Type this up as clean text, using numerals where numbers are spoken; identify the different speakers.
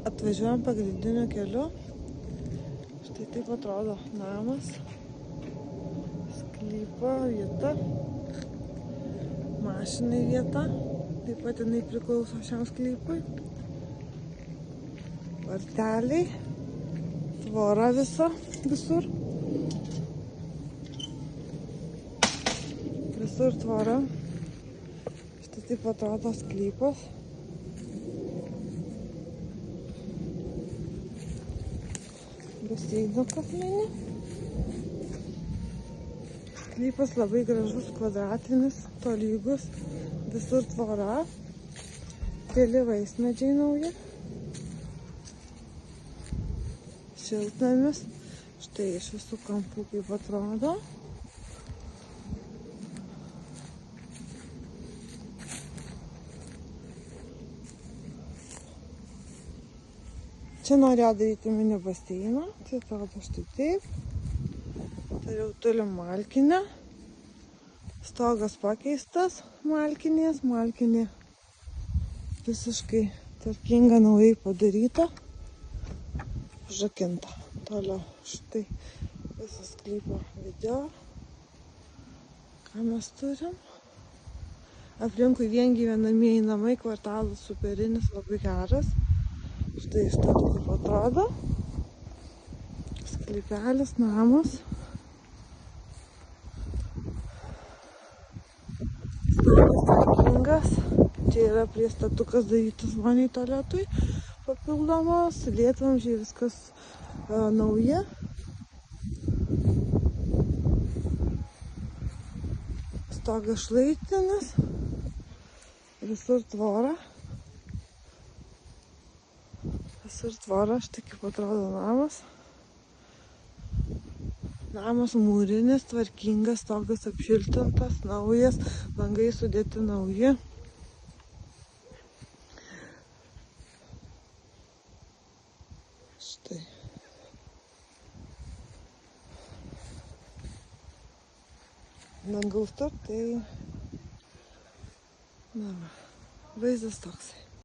Speaker 1: Atvažiuojam pagrindiniu keliu. Štai taip atrodo namas. Sklypo vieta. Mašinai vieta. Taip pat jinai priklauso šiam sklypui. Varteliai. Tvora visur. Visur tvora. Štai taip atrodo sklypas. Baseinukas mini. Sklypas labai gražus, kvadratinis, tolygus. Visur tvora. Keli vaismedžiai nauji. Šiltnamis. Štai iš visų kampų kaip atrodo. Čia norėjo daryti mini baseiną. Tai atrodo štai taip. Tai jau turim malkinę. Stogas pakeistas malkinės. Malkinė visiškai tvarkinga, naujai padaryta. Užrakinta. Toliau štai visas sklypo video. Ką mes turim? Aplinkui vien gyvenamieji namai, kvartalas superinis, labai geras. Štai iš to taip atrodo. Sklypelis, namas. Stogas tvarkingas. Čia yra priestatukas darytas voniai tualetui. Papildomos, lietvamzdžiai, viskas nauja. Stogas šlaitinis. Visur tvora. Visur tvora, štai kaip atrodo namas. Namas mūrinis, tvarkingas, stogas apšiltintas, naujas, langai sudėti nauji. Štai. Dangaus turtai. Na, vaizdas toksai.